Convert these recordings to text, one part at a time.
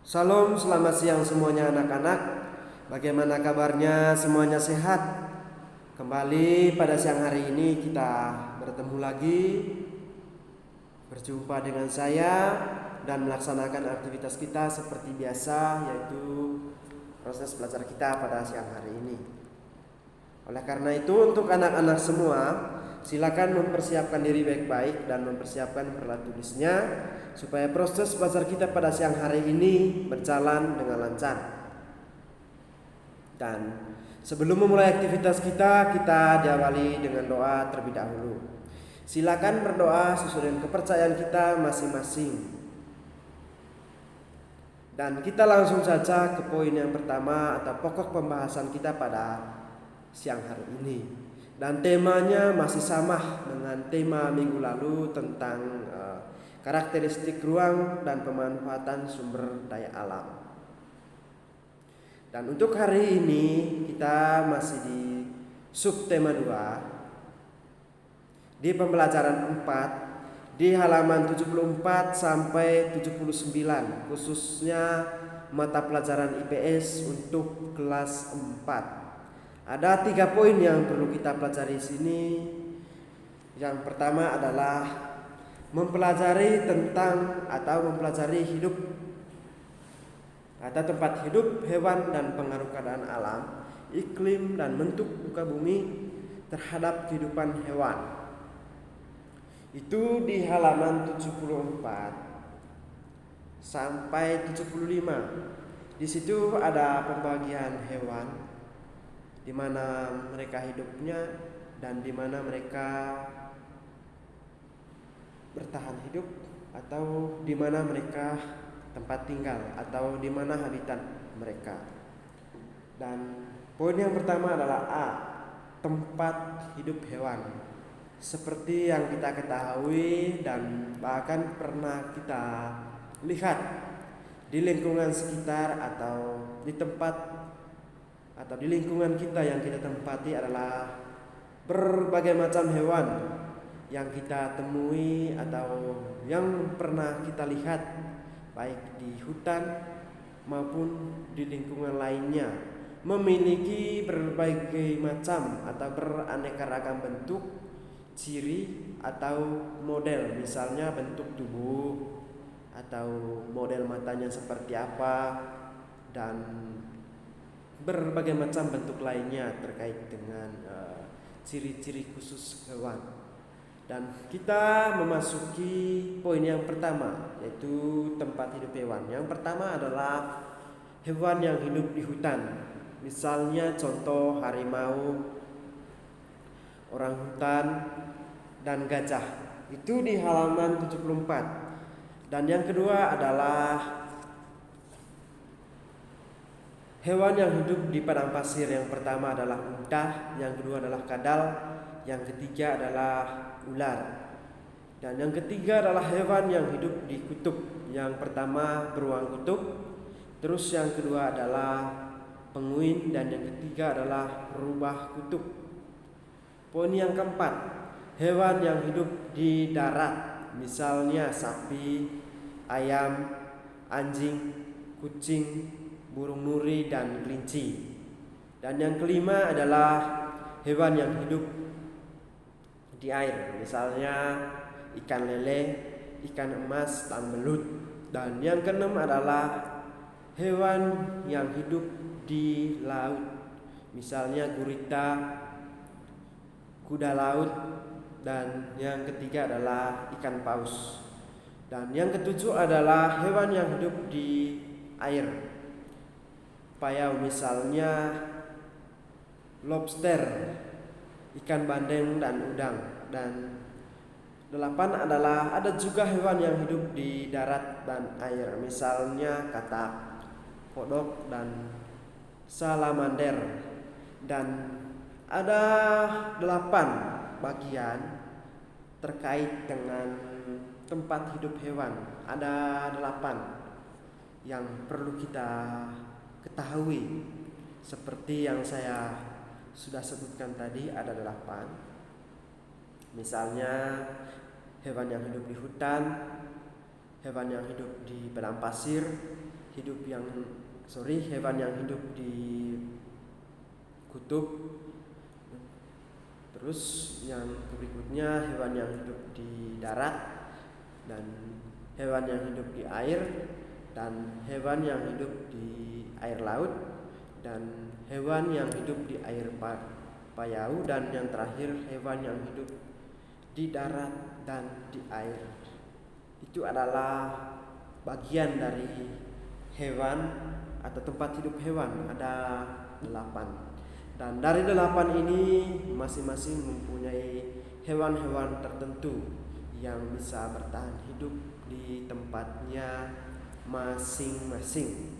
Salam, selamat siang semuanya anak-anak. Bagaimana kabarnya? Semuanya sehat? Kembali pada siang hari ini kita bertemu lagi, berjumpa dengan saya dan melaksanakan aktivitas kita seperti biasa, yaitu proses belajar kita pada siang hari ini. Oleh karena itu, untuk anak-anak semua, silakan mempersiapkan diri baik-baik dan mempersiapkan perlat tulisnya supaya proses belajar kita pada siang hari ini berjalan dengan lancar. Dan sebelum memulai aktivitas kita diawali dengan doa terlebih dahulu. Silakan berdoa sesuai dengan kepercayaan kita masing-masing. Dan kita langsung saja ke poin yang pertama atau pokok pembahasan kita pada siang hari ini. Dan temanya masih sama dengan tema minggu lalu tentang karakteristik ruang dan pemanfaatan sumber daya alam. Dan untuk hari ini kita masih di subtema 2 di pembelajaran 4 di halaman 74 sampai 79, khususnya mata pelajaran IPS untuk kelas 4. Ada 3 poin yang perlu kita pelajari di sini. Yang pertama adalah mempelajari tentang atau mempelajari hidup atau tempat hidup hewan dan pengaruh keadaan alam, iklim dan bentuk muka bumi terhadap kehidupan hewan. Itu di halaman 74 sampai 75. Di situ ada pembagian hewan, di mana mereka hidupnya dan di mana mereka bertahan hidup, atau di mana mereka tempat tinggal, atau di mana habitat mereka. Dan poin yang pertama adalah A, tempat hidup hewan. Seperti yang kita ketahui dan bahkan pernah kita lihat di lingkungan sekitar atau di tempat atau di lingkungan kita yang kita tempati adalah berbagai macam hewan yang kita temui atau yang pernah kita lihat baik di hutan maupun di lingkungan lainnya, memiliki berbagai macam atau beraneka ragam bentuk, ciri atau model, misalnya bentuk tubuh atau model matanya seperti apa, dan berbagai macam bentuk lainnya terkait dengan ciri-ciri khusus hewan. Dan kita memasuki poin yang pertama, yaitu tempat hidup hewan. Yang pertama adalah hewan yang hidup di hutan. Misalnya contoh harimau, orangutan, dan gajah. Itu di halaman 74. Dan yang kedua adalah hewan yang hidup di padang pasir. Yang pertama adalah unta, yang kedua adalah kadal, yang ketiga adalah ular, dan yang ketiga adalah hewan yang hidup di kutub. Yang pertama beruang kutub, terus yang kedua adalah penguin, dan yang ketiga adalah rubah kutub. Poin yang keempat, hewan yang hidup di darat, misalnya sapi, ayam, anjing, kucing, burung nuri, dan kelinci. Dan yang kelima adalah hewan yang hidup di air, misalnya ikan lele, ikan emas, dan belut. Dan yang keenam adalah hewan yang hidup di laut, misalnya gurita, kuda laut, dan yang ketiga adalah ikan paus. Dan yang ketujuh adalah hewan yang hidup di air, payau, misalnya lobster, ikan bandeng, dan udang. Dan 8 adalah ada juga hewan yang hidup di darat dan air, misalnya katak, kodok, dan salamander. Dan ada 8 bagian terkait dengan tempat hidup hewan. Ada 8 yang perlu kita ketahui. Seperti yang saya sudah sebutkan tadi, ada 8. Misalnya hewan yang hidup di hutan, hewan yang hidup di padang pasir, hewan yang hidup di kutub. Terus yang berikutnya hewan yang hidup di darat, dan hewan yang hidup di air, dan hewan yang hidup di air laut, dan hewan yang hidup di air payau, dan yang terakhir hewan yang hidup di darat dan di air. Itu adalah bagian dari hewan atau tempat hidup hewan, ada 8. Dan dari 8 ini masing-masing mempunyai hewan-hewan tertentu yang bisa bertahan hidup di tempatnya masing-masing.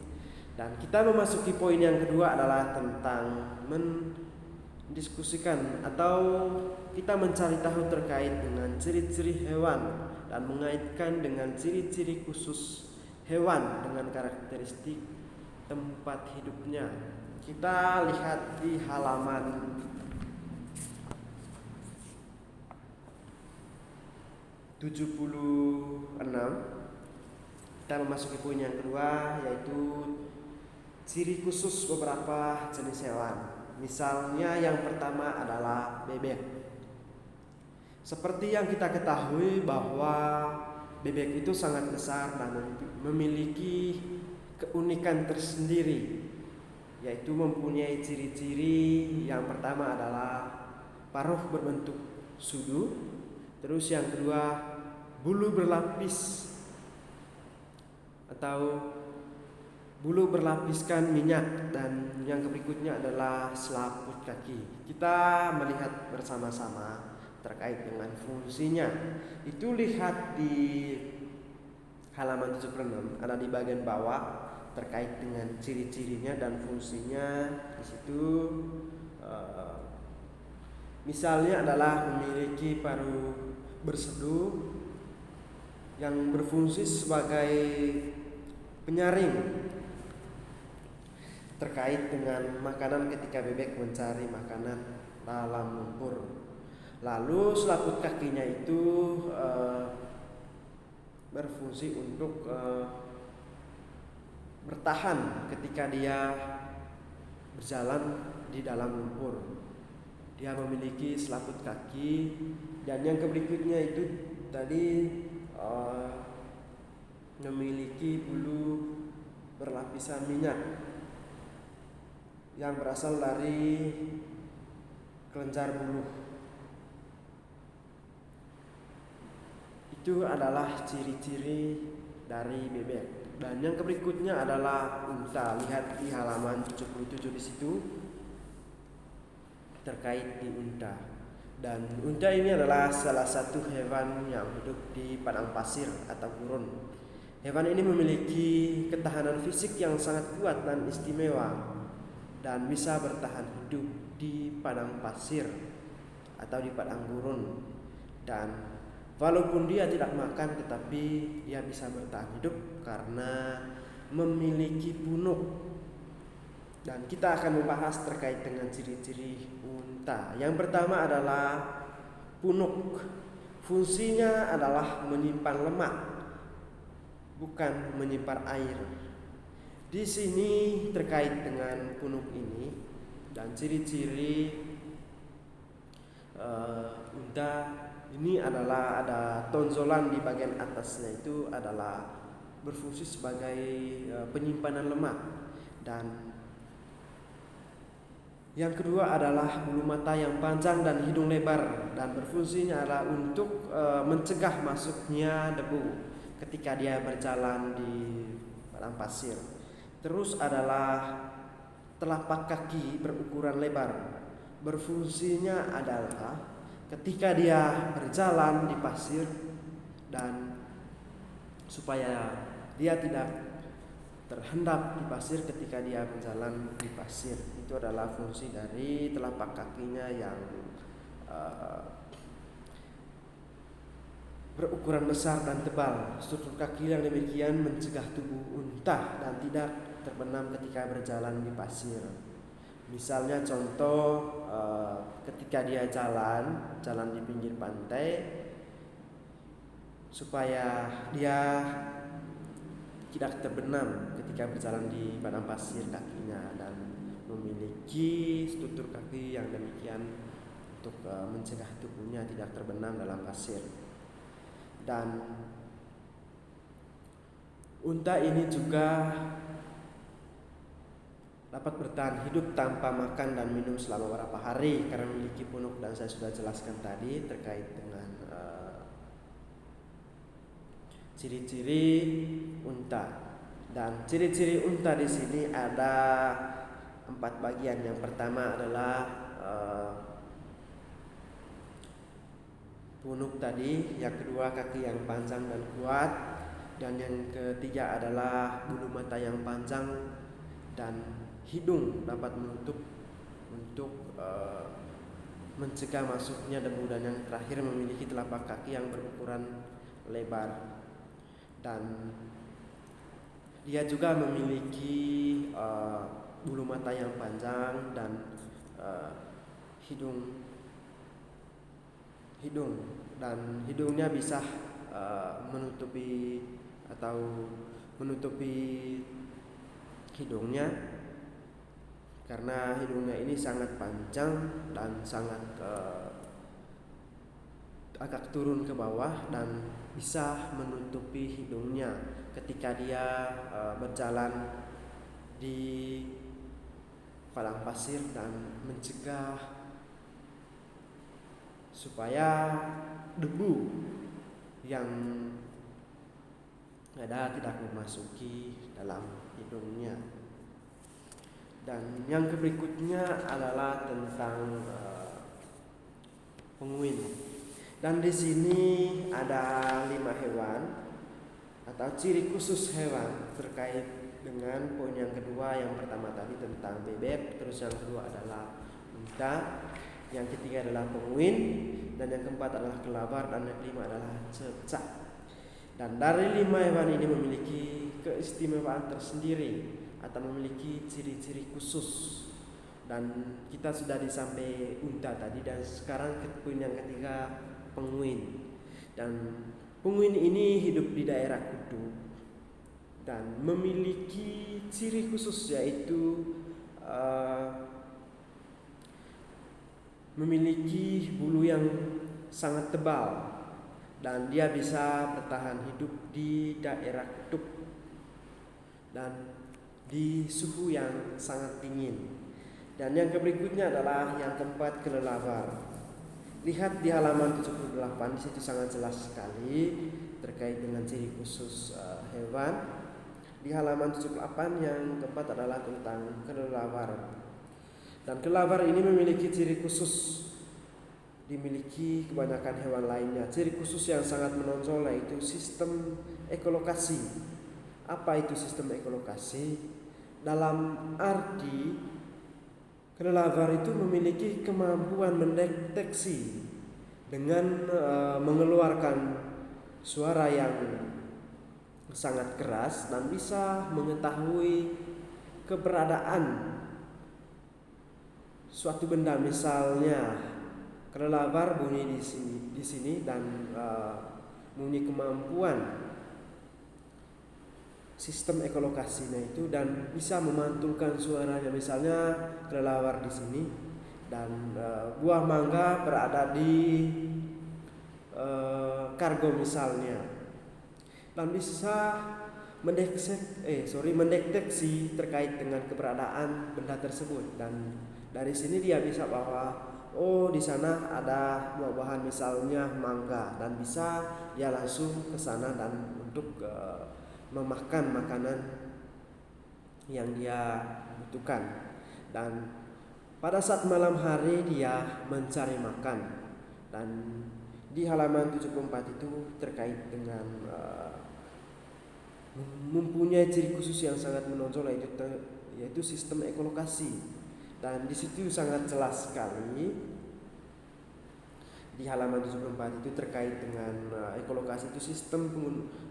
Dan kita memasuki poin yang kedua adalah tentang mendiskusikan atau kita mencari tahu terkait dengan ciri-ciri hewan dan mengaitkan dengan ciri-ciri khusus hewan dengan karakteristik tempat hidupnya. Kita lihat di halaman 76. Kita memasuki poin yang kedua, yaitu ciri khusus beberapa jenis hewan. Misalnya yang pertama adalah bebek. Seperti yang kita ketahui bahwa bebek itu sangat besar dan memiliki keunikan tersendiri, yaitu mempunyai ciri-ciri. Yang pertama adalah paruh berbentuk sudu. Terus yang kedua, bulu berlapis atau bulu berlapiskan minyak, dan yang berikutnya adalah selaput kaki. Kita melihat bersama-sama terkait dengan fungsinya. Itu lihat di halaman 76, ada di bagian bawah terkait dengan ciri-cirinya dan fungsinya. Di situ misalnya adalah memiliki paruh bersedu yang berfungsi sebagai penyaring terkait dengan makanan ketika bebek mencari makanan dalam lumpur. Lalu selaput kakinya itu berfungsi untuk bertahan ketika dia berjalan di dalam lumpur. Dia memiliki selaput kaki. Dan yang berikutnya itu tadi memiliki bulu berlapisan minyak yang berasal dari kelenjar bulu. Itu adalah ciri-ciri dari bebek. Dan yang berikutnya adalah unta. Lihat di halaman 77 di situ terkait di unta. Dan unta ini adalah salah satu hewan yang hidup di padang pasir atau gurun. Hewan ini memiliki ketahanan fisik yang sangat kuat dan istimewa, dan bisa bertahan hidup di padang pasir atau di padang gurun. Dan walaupun dia tidak makan, tetapi dia bisa bertahan hidup karena memiliki punuk. Dan kita akan membahas terkait dengan ciri-ciri unta. Yang pertama adalah punuk. Fungsinya adalah menyimpan lemak, bukan menyimpan air. Di sini terkait dengan punuk ini dan ciri-ciri unta ini adalah ada tonjolan di bagian atasnya, itu adalah berfungsi sebagai penyimpanan lemak. Dan yang kedua adalah bulu mata yang panjang dan hidung lebar, dan berfungsinya adalah untuk mencegah masuknya debu ketika dia berjalan di padang pasir. Terus adalah telapak kaki berukuran lebar. Berfungsinya adalah ketika dia berjalan di pasir dan supaya dia tidak terhendap di pasir ketika dia berjalan di pasir. Itu adalah fungsi dari telapak kakinya yang berukuran besar dan tebal. Struktur kaki yang demikian mencegah tubuh unta dan tidak terbenam ketika berjalan di pasir. Misalnya contoh ketika dia jalan di pinggir pantai, supaya dia tidak terbenam ketika berjalan di padang pasir kakinya, dan memiliki struktur kaki yang demikian untuk mencegah tubuhnya tidak terbenam dalam pasir. Dan unta ini juga dapat bertahan hidup tanpa makan dan minum selama beberapa hari karena memiliki punuk, dan saya sudah jelaskan tadi terkait dengan ciri-ciri unta. Dan ciri-ciri unta di sini ada 4 bagian. Yang pertama adalah punuk tadi, yang kedua kaki yang panjang dan kuat, dan yang ketiga adalah bulu mata yang panjang dan hidung dapat menutup untuk mencegah masuknya debu, dan yang terakhir memiliki telapak kaki yang berukuran lebar. Dan dia juga memiliki bulu mata yang panjang dan hidung dan hidungnya bisa menutupi hidungnya, karena hidungnya ini sangat panjang dan sangat agak turun ke bawah dan bisa menutupi hidungnya ketika dia berjalan di padang pasir, dan mencegah supaya debu yang ada tidak memasuki dalam hidungnya. Dan yang berikutnya adalah tentang penguin. Dan di sini ada 5 hewan atau ciri khusus hewan terkait dengan poin yang kedua. Yang pertama tadi tentang bebek, terus yang kedua adalah unta, yang ketiga adalah penguin, dan yang keempat adalah kelawar, dan yang kelima adalah cecak. Dan dari 5 hewan ini memiliki keistimewaan tersendiri atau memiliki ciri-ciri khusus. Dan kita sudah sampai unta tadi, dan sekarang ke poin yang ketiga, penguin. Dan penguin ini hidup di daerah kutub dan memiliki ciri khusus, yaitu memiliki bulu yang sangat tebal, dan dia bisa bertahan hidup di daerah kutub dan di suhu yang sangat dingin. Dan yang berikutnya adalah yang keempat, kelelawar. Lihat di halaman 78, di situ sangat jelas sekali terkait dengan ciri khusus hewan. Di halaman 78 yang keempat adalah tentang kelelawar. Dan kelelawar ini memiliki ciri khusus dimiliki kebanyakan hewan lainnya. Ciri khusus yang sangat menonjol yaitu sistem ekolokasi. Apa itu sistem ekolokasi? Dalam arti kelelawar itu memiliki kemampuan mendeteksi dengan mengeluarkan suara yang sangat keras dan bisa mengetahui keberadaan suatu benda. Misalnya kelelawar bunyi di sini dan mempunyai kemampuan sistem ekolokasinya itu, dan bisa memantulkan suaranya. Misalnya kelelawar di sini dan buah mangga berada di kargo misalnya, dan bisa mendeteksi terkait dengan keberadaan benda tersebut. Dan dari sini dia bisa bahwa di sana ada buah-buahan misalnya mangga, dan bisa dia langsung ke sana dan untuk memakan makanan yang dia butuhkan. Dan pada saat malam hari dia mencari makan. Dan di halaman 74 itu terkait dengan mempunyai ciri khusus yang sangat menonjol, yaitu sistem ekolokasi. Dan di situ sangat jelas sekali di halaman 74 itu terkait dengan ekolokasi itu sistem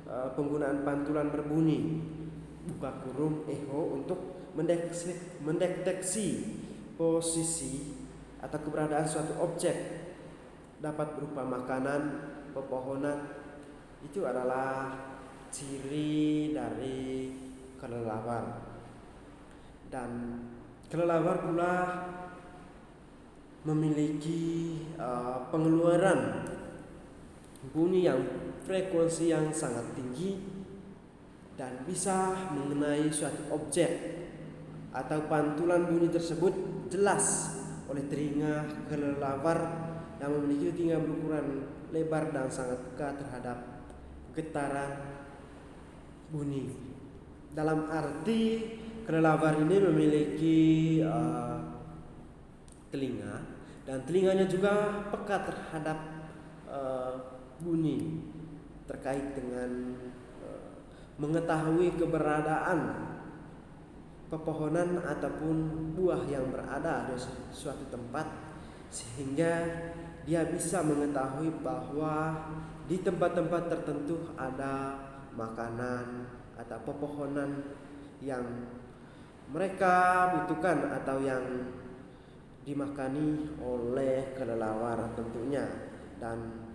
penggunaan pantulan berbunyi buka kurung echo untuk mendeteksi posisi atau keberadaan suatu objek, dapat berupa makanan, pepohonan. Itu adalah ciri dari kelelawar. Dan kelelawar pula memiliki pengeluaran bunyi yang frekuensi yang sangat tinggi dan bisa mengenai suatu objek atau pantulan bunyi tersebut jelas oleh telinga kelelawar yang memiliki telinga berukuran lebar dan sangat peka terhadap getaran bunyi. Dalam arti kelelawar ini memiliki telinga dan telinganya juga peka terhadap bunyi terkait dengan mengetahui keberadaan pepohonan ataupun buah yang berada di suatu tempat, sehingga dia bisa mengetahui bahwa di tempat-tempat tertentu ada makanan atau pepohonan yang mereka butuhkan atau yang dimakani oleh kelelawar tentunya. Dan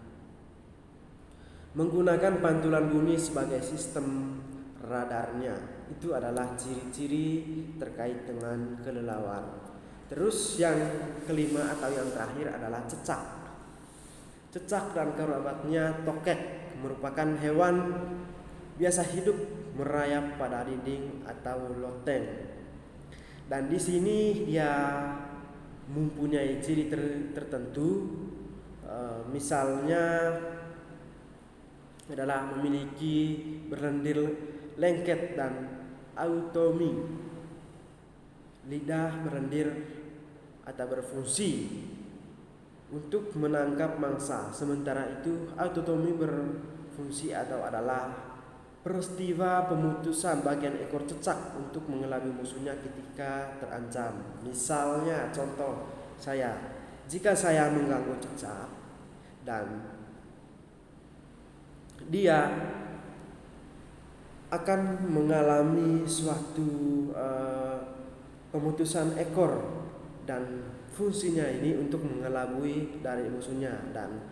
menggunakan pantulan bunyi sebagai sistem radarnya, itu adalah ciri-ciri terkait dengan kelelawar. Terus yang kelima atau yang terakhir adalah cecak. Cecak dan kerabatnya tokek merupakan hewan biasa hidup merayap pada dinding atau loteng. Dan di sini dia mempunyai ciri tertentu, misalnya adalah memiliki berlendir lengket dan automi. Lidah berlendir atau berfungsi untuk menangkap mangsa. Sementara itu autotomi berfungsi atau adalah peristiwa pemutusan bagian ekor cecak untuk mengelabui musuhnya ketika terancam. Misalnya contoh jika saya mengganggu cecak dan dia akan mengalami suatu pemutusan ekor, dan fungsinya ini untuk mengelabui dari musuhnya. Dan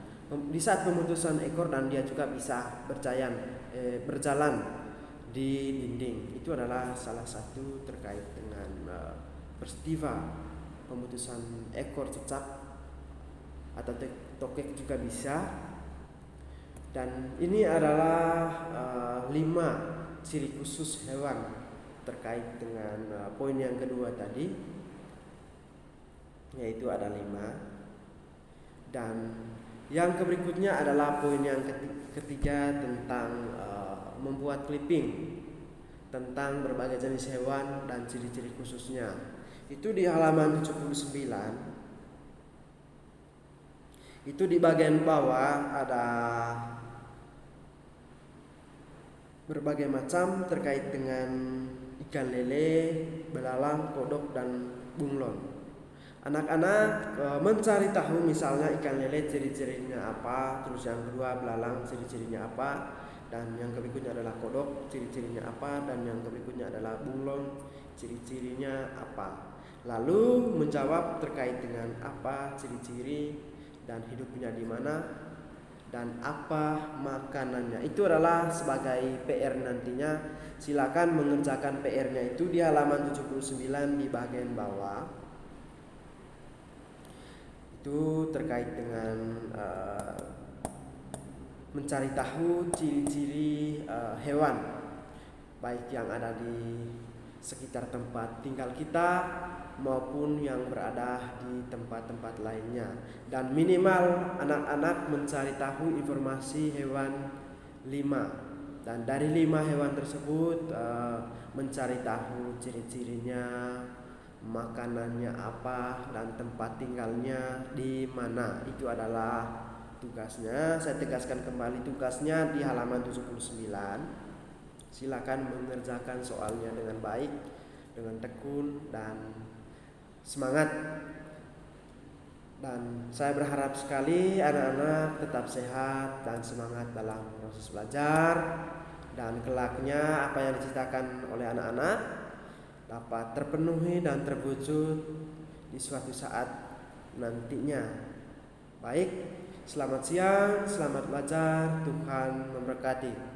di saat pemutusan ekor dan dia juga bisa berjalan di dinding, itu adalah salah satu terkait dengan peristiwa pemutusan ekor cecak atau tokek juga bisa. Dan ini adalah 5 ciri khusus hewan terkait dengan poin yang kedua tadi, yaitu ada 5. Dan yang berikutnya adalah poin yang ketiga tentang membuat clipping tentang berbagai jenis hewan dan ciri-ciri khususnya. Itu di halaman 79. Itu di bagian bawah ada berbagai macam terkait dengan ikan lele, belalang, kodok, dan bunglon. Anak-anak mencari tahu misalnya ikan lele ciri-cirinya apa, terus yang kedua belalang ciri-cirinya apa, dan yang berikutnya adalah kodok ciri-cirinya apa, dan yang berikutnya adalah bunglon ciri-cirinya apa. Lalu menjawab terkait dengan apa ciri-ciri dan hidupnya di mana dan apa makanannya. Itu adalah sebagai PR nantinya. Silakan mengerjakan PR-nya itu di halaman 79 di bagian bawah. Itu terkait dengan mencari tahu ciri-ciri hewan, baik yang ada di sekitar tempat tinggal kita maupun yang berada di tempat-tempat lainnya. Dan minimal anak-anak mencari tahu informasi hewan 5. Dan dari 5 hewan tersebut mencari tahu ciri-cirinya, makanannya apa, dan tempat tinggalnya di mana. Itu adalah tugasnya. Saya tegaskan kembali tugasnya di halaman 79. Silakan mengerjakan soalnya dengan baik, dengan tekun dan semangat. Dan saya berharap sekali anak-anak tetap sehat dan semangat dalam proses belajar, dan kelaknya apa yang diceritakan oleh anak-anak dapat terpenuhi dan terwujud di suatu saat nantinya. Baik, selamat siang, selamat belajar, Tuhan memberkati.